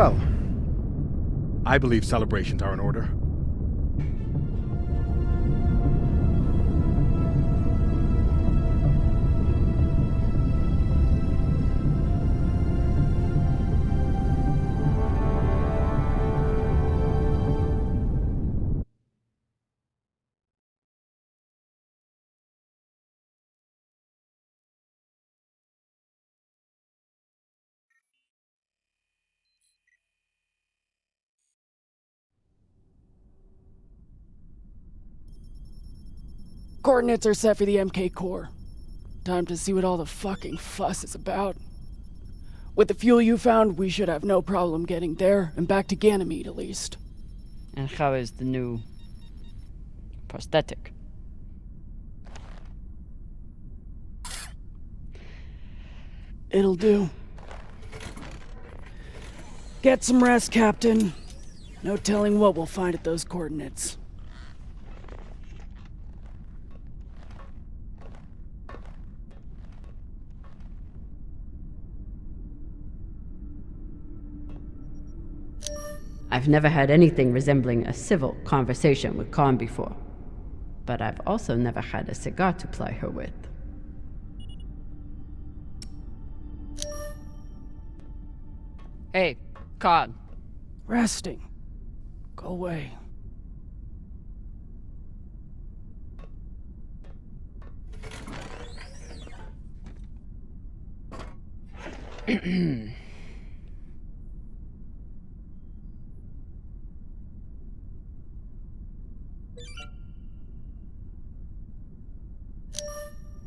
Well, I believe celebrations are in order. Coordinates are set for the MK core. Time to see what all the fucking fuss is about. With the fuel you found, we should have no problem getting there and back to Ganymede at least. And how is the new prosthetic? It'll do. Get some rest, Captain. No telling what we'll find at those coordinates. I've never had anything resembling a civil conversation with Khan before, but I've also never had a cigar to ply her with. Hey, Khan. Resting. Go away.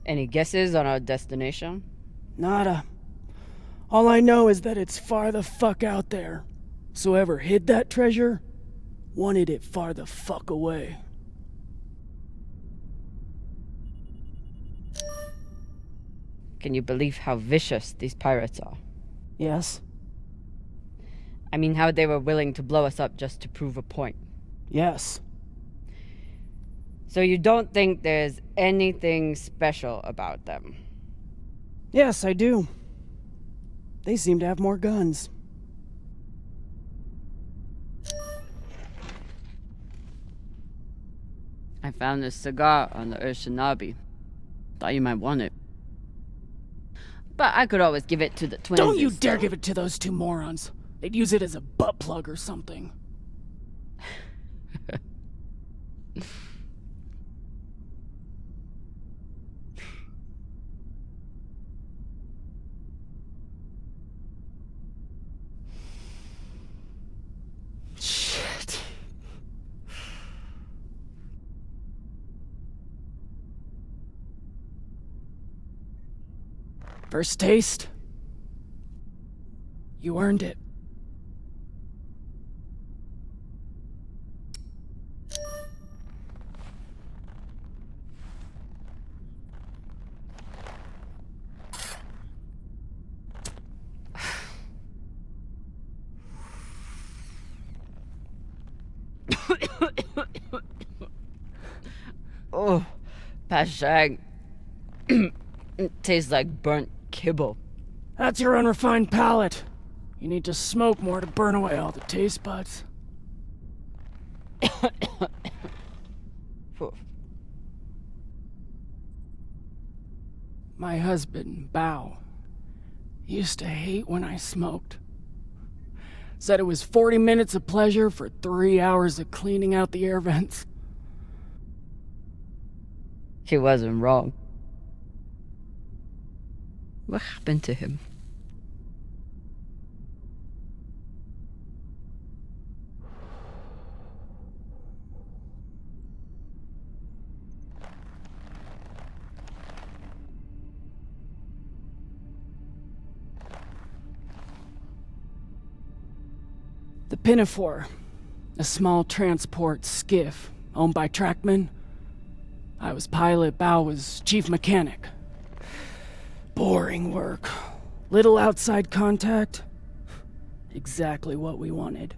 Any guesses on our destination? Nada. All I know is that it's far the fuck out there. So whoever hid that treasure wanted it far the fuck away. Can you believe how vicious these pirates are? Yes? I mean, how they were willing to blow us up just to prove a point. Yes. So you don't think there's anything special about them? Yes, I do. They seem to have more guns. I found this cigar on the Urshanabi. Thought you might want it. But I could always give it to the twins. Don't you dare give it to those two morons. They'd use it as a butt plug or something. Shit. First taste? You earned it. Oh, Pashang. It tastes like burnt kibble. That's your unrefined palate. You need to smoke more to burn away all the taste buds. My husband, Bao, used to hate when I smoked. Said it was 40 minutes of pleasure for 3 hours of cleaning out the air vents. He wasn't wrong. What happened to him? The Pinafore, a small transport skiff owned by Trackman. I was pilot, Bao was chief mechanic. Boring work. Little outside contact. Exactly what we wanted.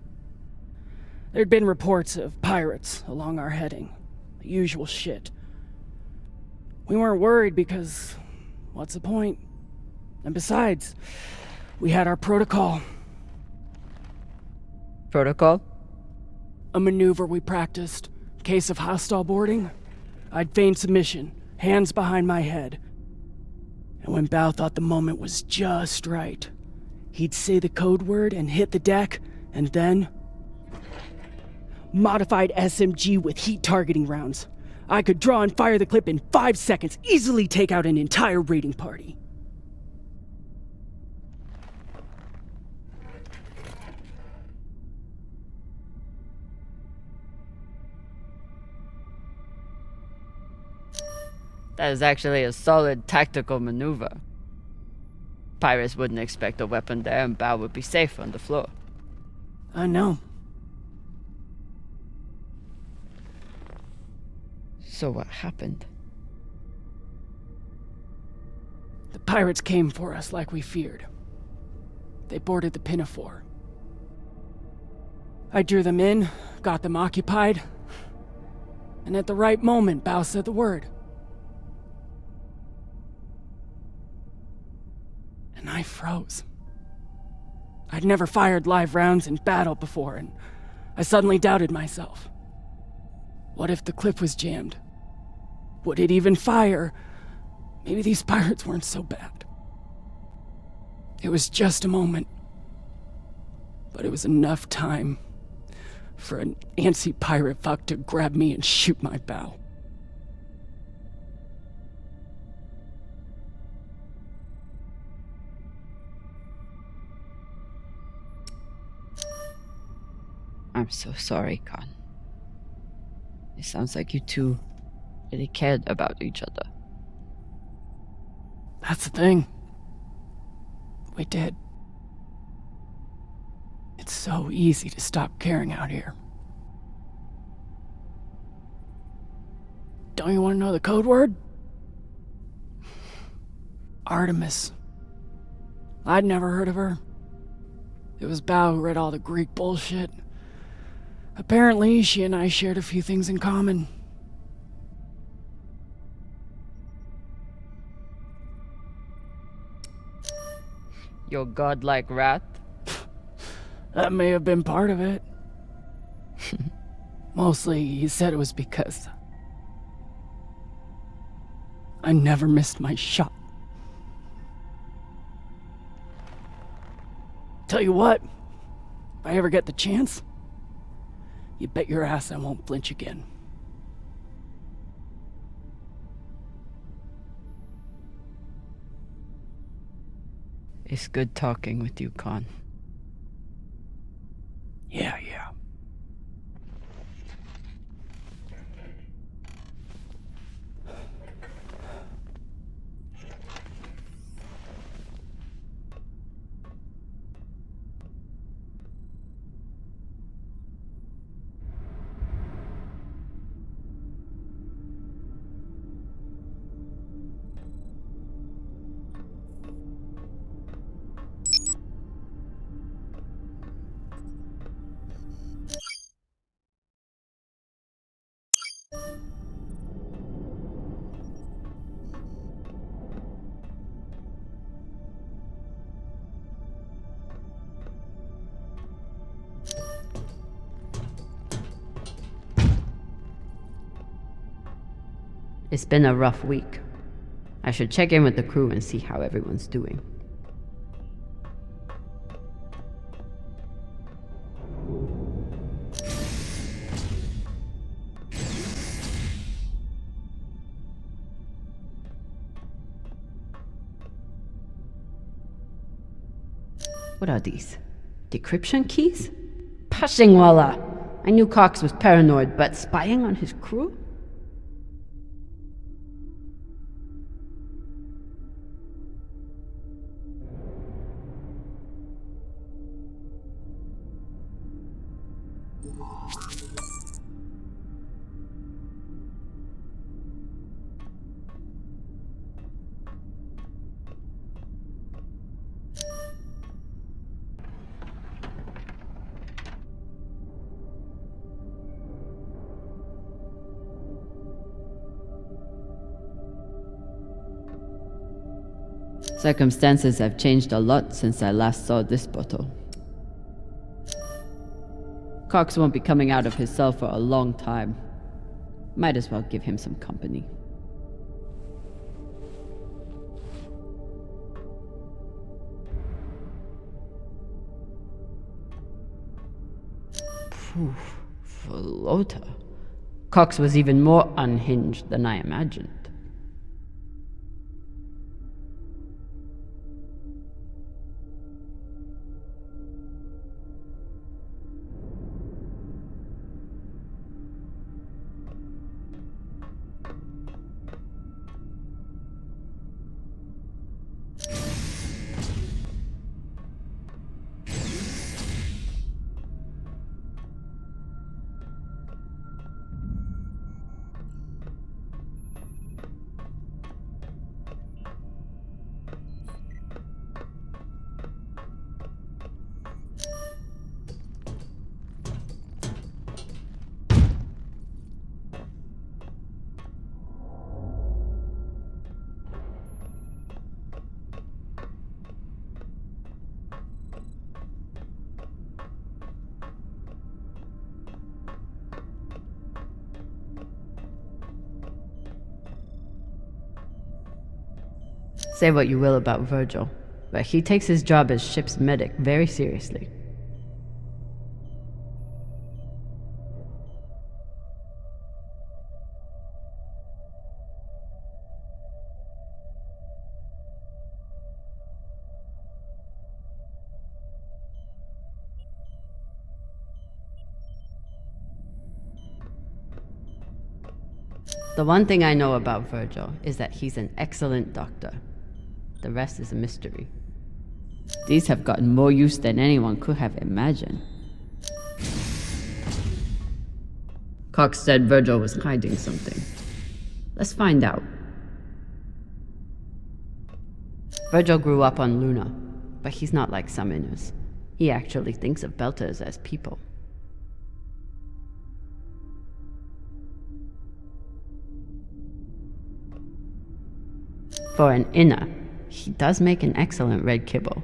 There'd been reports of pirates along our heading. The usual shit. We weren't worried because, what's the point? And besides, we had our protocol. Protocol? A maneuver we practiced. Case of hostile boarding. I'd feign submission, hands behind my head. And when Bao thought the moment was just right, he'd say the code word and hit the deck, and then... Modified SMG with heat targeting rounds. I could draw and fire the clip in 5 seconds, easily take out an entire raiding party. That is actually a solid tactical maneuver. Pirates wouldn't expect a weapon there, and Bao would be safe on the floor. I know. So what happened? The pirates came for us like we feared. They boarded the Pinafore. I drew them in, got them occupied, and at the right moment, Bao said the word. And I froze. I'd never fired live rounds in battle before, and I suddenly doubted myself. What if the clip was jammed? Would it even fire? Maybe these pirates weren't so bad. It was just a moment, but it was enough time for an antsy pirate fuck to grab me and shoot my bow. I'm so sorry, Khan. It sounds like you two really cared about each other. That's the thing. We did. It's so easy to stop caring out here. Don't you want to know the code word? Artemis. I'd never heard of her. It was Bao who read all the Greek bullshit. Apparently, she and I shared a few things in common. Your godlike wrath? That may have been part of it. Mostly, he said it was because I never missed my shot. Tell you what, if I ever get the chance, you bet your ass I won't flinch again. It's good talking with you, Khan. Yeah. It's been a rough week. I should check in with the crew and see how everyone's doing. What are these? Decryption keys? Pashingwala! I knew Cox was paranoid, but spying on his crew? Circumstances have changed a lot since I last saw this bottle. Cox won't be coming out of his cell for a long time. Might as well give him some company. Phew, Flota. Cox was even more unhinged than I imagined. Say what you will about Virgil, but he takes his job as ship's medic very seriously. The one thing I know about Virgil is that he's an excellent doctor. The rest is a mystery. These have gotten more use than anyone could have imagined. Cox said Virgil was hiding something. Let's find out. Virgil grew up on Luna, but he's not like summoners. He actually thinks of Belters as people. For an inner, he does make an excellent red kibble.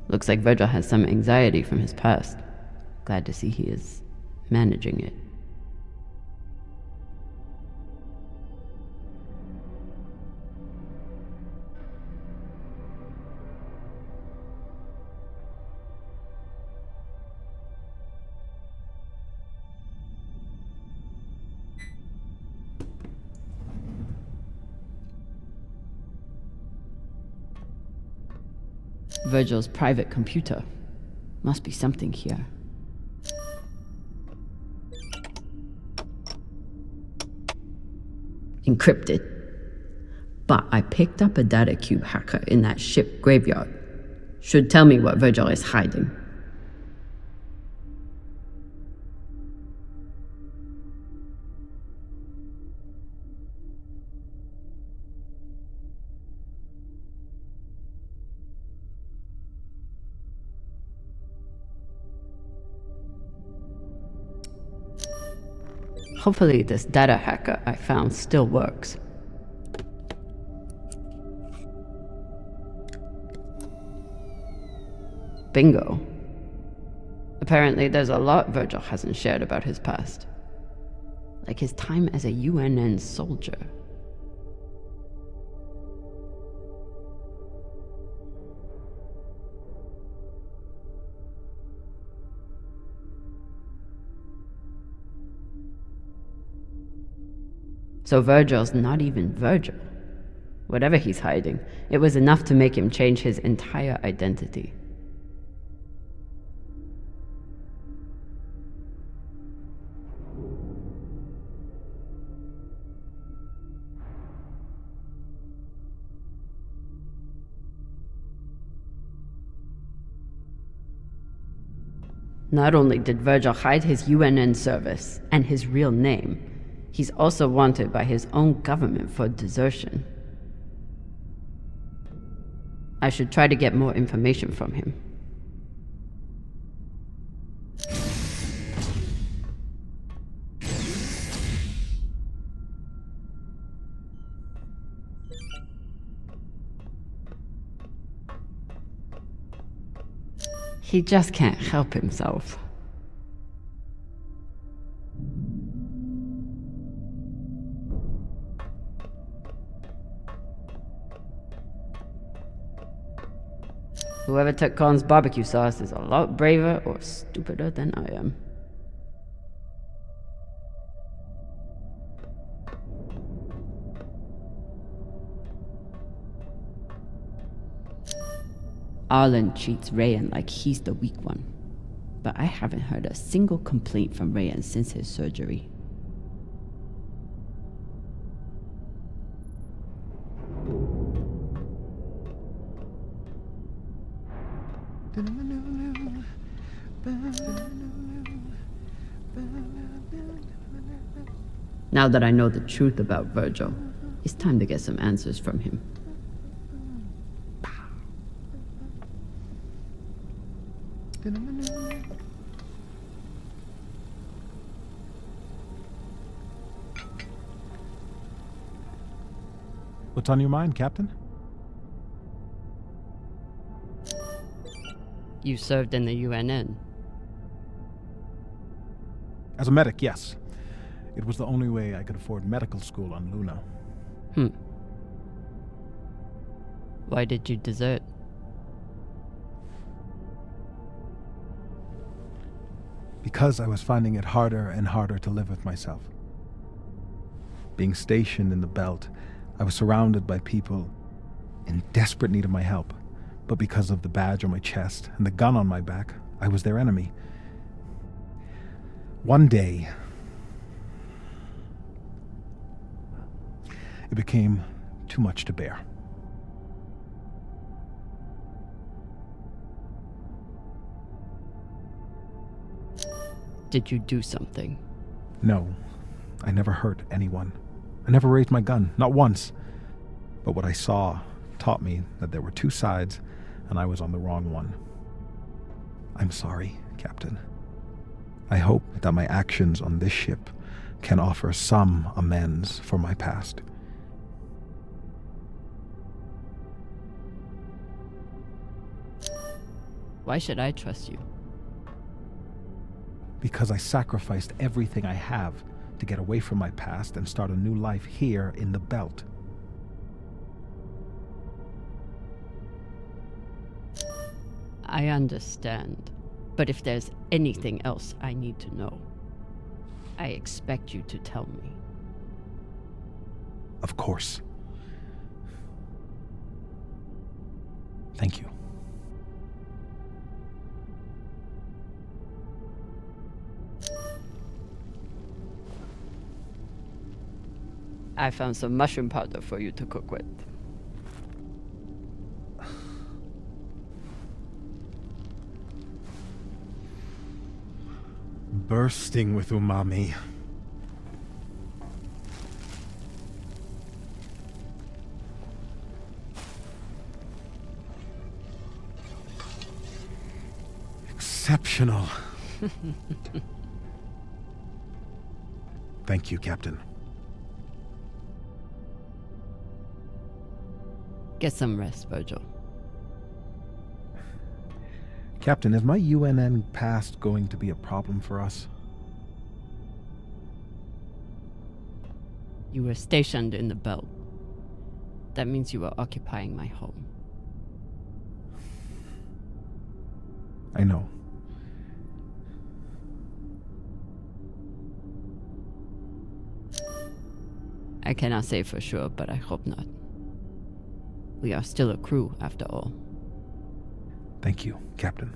Looks like Virgil has some anxiety from his past. Glad to see he is managing it. Virgil's private computer. Must be something here. Encrypted. But I picked up a data cube hacker in that ship graveyard. Should tell me what Virgil is hiding. Hopefully this data hacker I found still works. Bingo. Apparently there's a lot Virgil hasn't shared about his past. Like his time as a UNN soldier. So Virgil's not even Virgil. Whatever he's hiding, it was enough to make him change his entire identity. Not only did Virgil hide his UNN service and his real name, he's also wanted by his own government for desertion. I should try to get more information from him. He just can't help himself. Whoever took Khan's barbecue sauce is a lot braver or stupider than I am. Arlen treats Rayan like he's the weak one, but I haven't heard a single complaint from Rayan since his surgery. Now that I know the truth about Virgil, it's time to get some answers from him. What's on your mind, Captain? You served in the UNN. As a medic, yes. It was the only way I could afford medical school on Luna. Why did you desert? Because I was finding it harder and harder to live with myself. Being stationed in the belt, I was surrounded by people in desperate need of my help. But because of the badge on my chest and the gun on my back, I was their enemy. One day, it became too much to bear. Did you do something? No, I never hurt anyone. I never raised my gun, not once. But what I saw taught me that there were two sides, and I was on the wrong one. I'm sorry, Captain. I hope that my actions on this ship can offer some amends for my past. Why should I trust you? Because I sacrificed everything I have to get away from my past and start a new life here in the belt. I understand. But if there's anything else I need to know, I expect you to tell me. Of course. Thank you. I found some mushroom powder for you to cook with. Bursting with umami. Exceptional. Thank you, Captain. Get some rest, Virgil. Captain, is my UNN past going to be a problem for us? You were stationed in the belt. That means you were occupying my home. I know. I cannot say for sure, but I hope not. We are still a crew, after all. Thank you, Captain.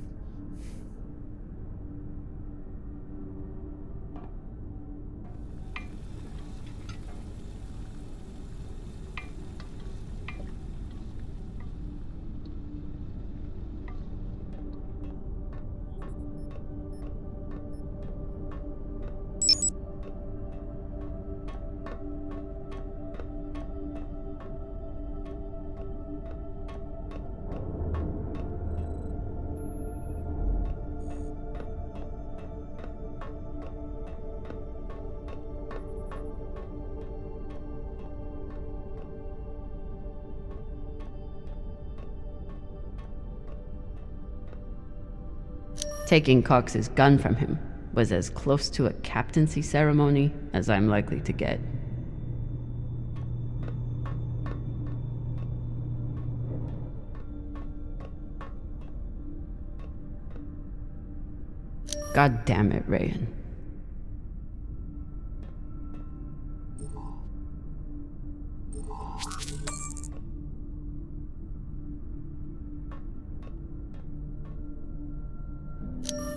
Taking Cox's gun from him was as close to a captaincy ceremony as I'm likely to get. God damn it, Rayan.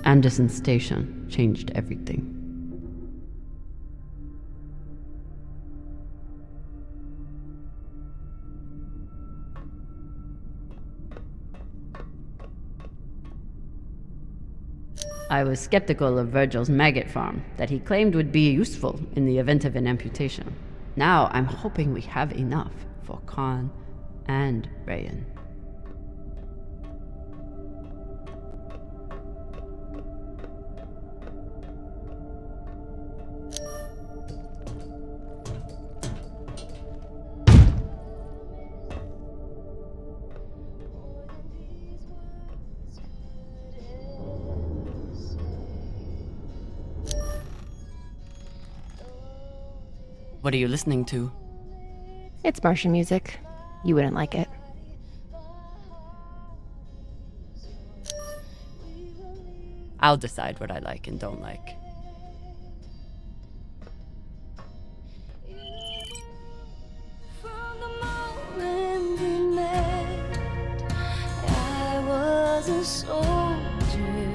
Anderson Station changed everything. I was skeptical of Virgil's maggot farm that he claimed would be useful in the event of an amputation. Now I'm hoping we have enough for Khan and Rayan. What are you listening to? It's Martian music. You wouldn't like it. I'll decide what I like and don't like. From the moment we met, I was a soldier.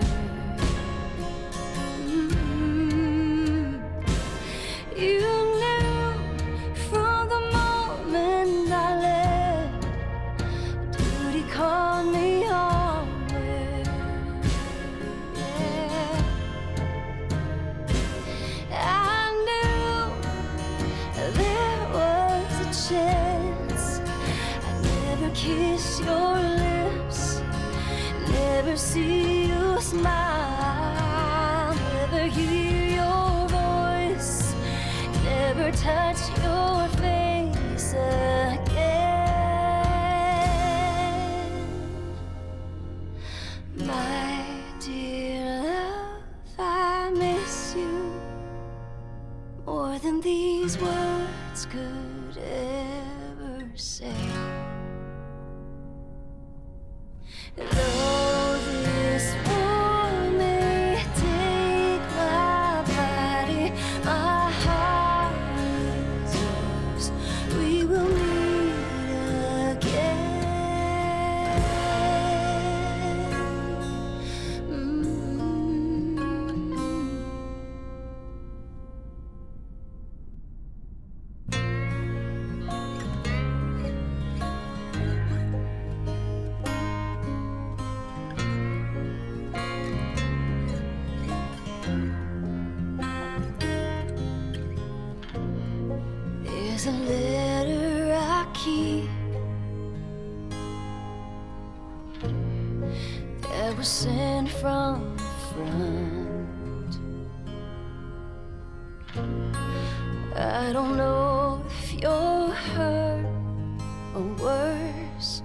You knew from the moment I left, duty called me homeward. Yeah. I knew there was a chance I'd never kiss your lips, never see you smile, never hear your voice, never touch your face again. My dear love, I miss you more than these words could ever say. Though this war may take my body, my heart is yours. We will meet again. There's a letter I keep that was sent from the front. I don't know if you're hurt or worse,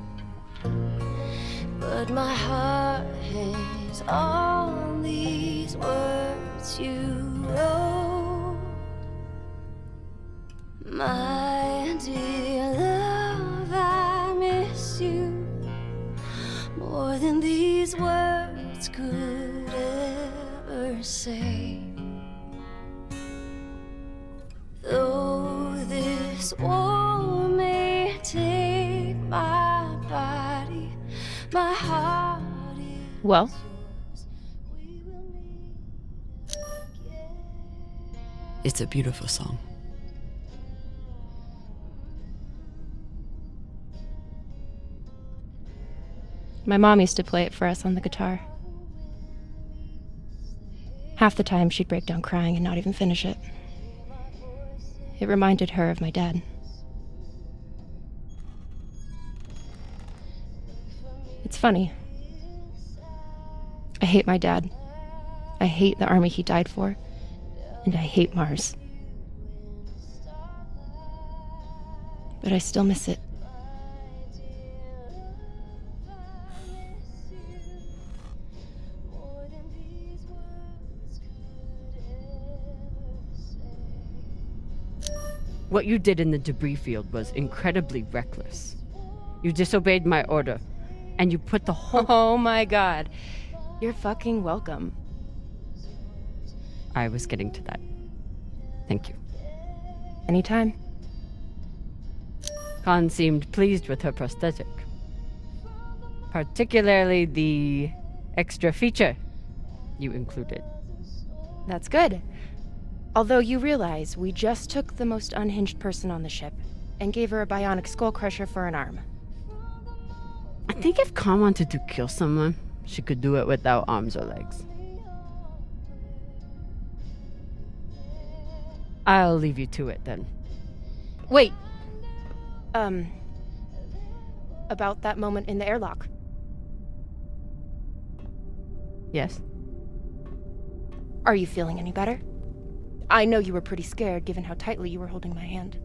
but my heart hangs on these words you wrote. My dear love, I miss you more than these words could ever say. Though this war may take my body, my heart is Well, yours. We will meet again. It's a beautiful song. my mom used to play it for us on the guitar. Half the time she'd break down crying and not even finish it. It reminded her of my dad. It's funny. I hate my dad. I hate the army he died for. And I hate Mars. But I still miss it. What you did in the debris field was incredibly reckless. You disobeyed my order, and you put the whole... Oh my god. You're fucking welcome. I was getting to that. Thank you. Anytime. Khan seemed pleased with her prosthetic. Particularly the extra feature you included. That's good. Although you realize we just took the most unhinged person on the ship and gave her a bionic skull crusher for an arm. I think if Khan wanted to kill someone, she could do it without arms or legs. I'll leave you to it then. Wait. About that moment in the airlock. Yes? Are you feeling any better? I know you were pretty scared given how tightly you were holding my hand.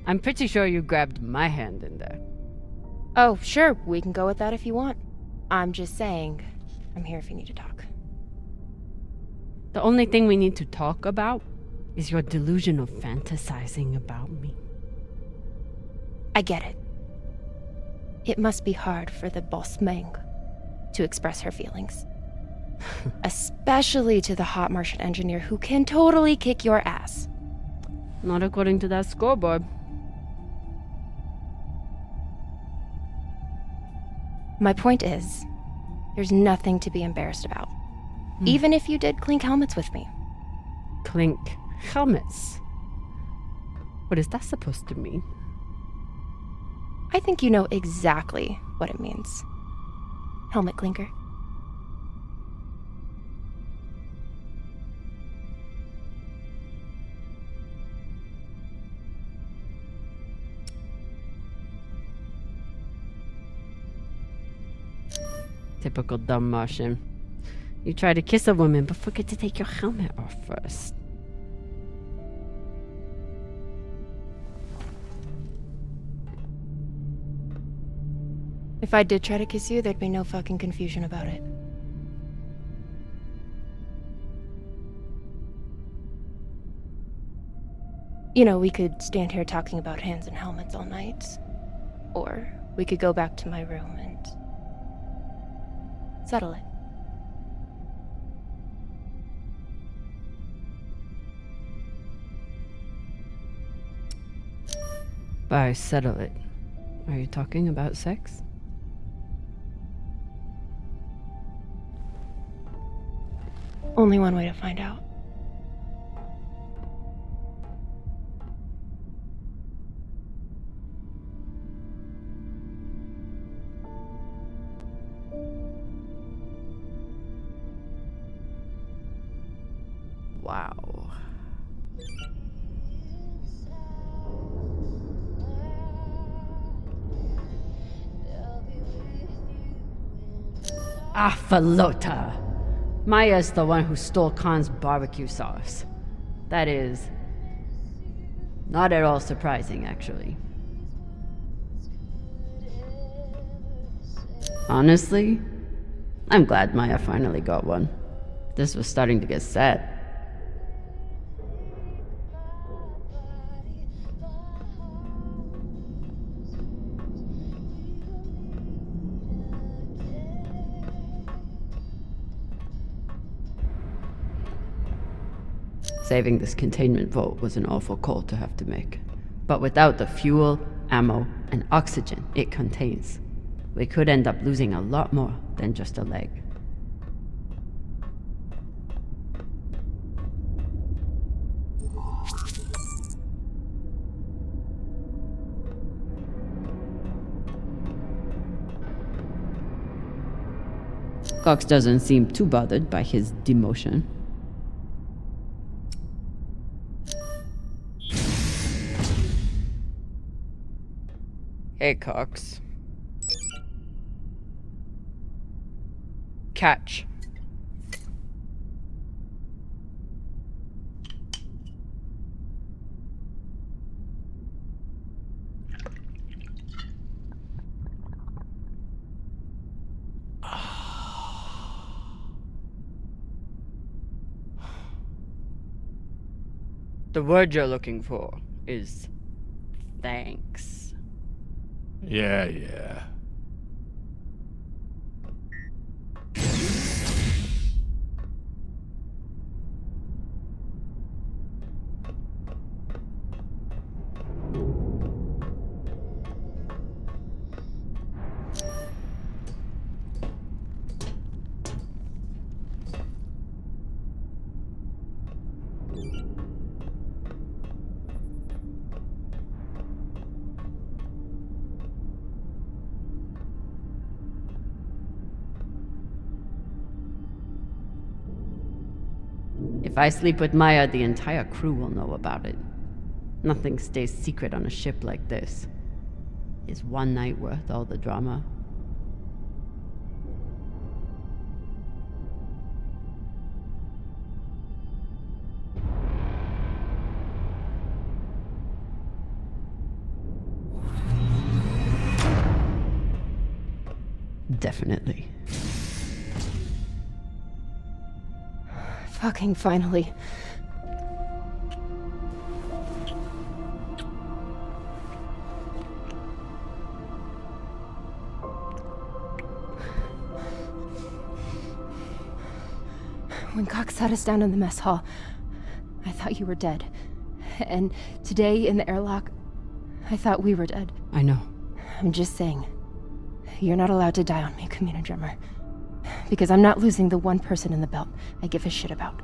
I'm pretty sure you grabbed my hand in there. Oh, sure, we can go with that if you want. I'm just saying, I'm here if you need to talk. The only thing we need to talk about is your delusional fantasizing about me. I get it. It must be hard for the boss Meng to express her feelings. Especially to the hot Martian engineer who can totally kick your ass. Not according to that scoreboard. My point is, there's nothing to be embarrassed about. Even if you did clink helmets with me. Clink helmets? What is that supposed to mean? I think you know exactly what it means. Helmet clinker. Typical dumb Martian. You try to kiss a woman, but forget to take your helmet off first. If I did try to kiss you, there'd be no fucking confusion about it. You know, we could stand here talking about hands and helmets all night. Or we could go back to my room and settle it. By settle it, are you talking about sex? Only one way to find out. Wow. Afalota. Maya's the one who stole Khan's barbecue sauce. That is not at all surprising, actually. Honestly, I'm glad Maya finally got one. This was starting to get sad. Saving this containment vault was an awful call to have to make. But without the fuel, ammo, and oxygen it contains, we could end up losing a lot more than just a leg. Cox doesn't seem too bothered by his demotion. Hey, Cox. Catch. The word you're looking for is thanks. Yeah. If I sleep with Maya, the entire crew will know about it. Nothing stays secret on a ship like this. Is one night worth all the drama? Definitely. Fucking finally. When Cox sat us down in the mess hall, I thought you were dead. And today in the airlock, I thought we were dead. I know. I'm just saying, you're not allowed to die on me, Communodrummer. Because I'm not losing the one person in the belt I give a shit about.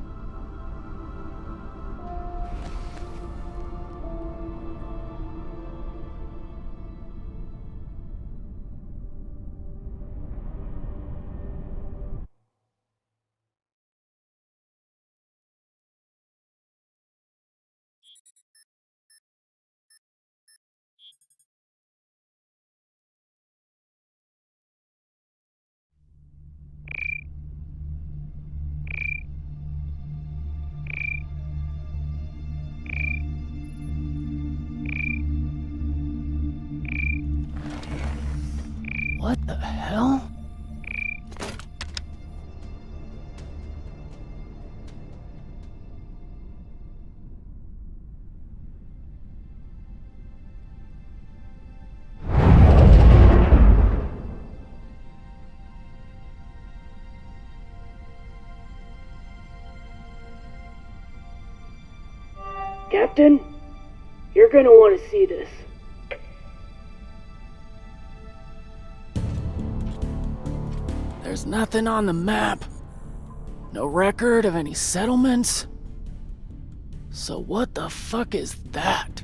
What the hell? Captain, you're gonna want to see this. There's nothing on the map. No record of any settlements. So what the fuck is that?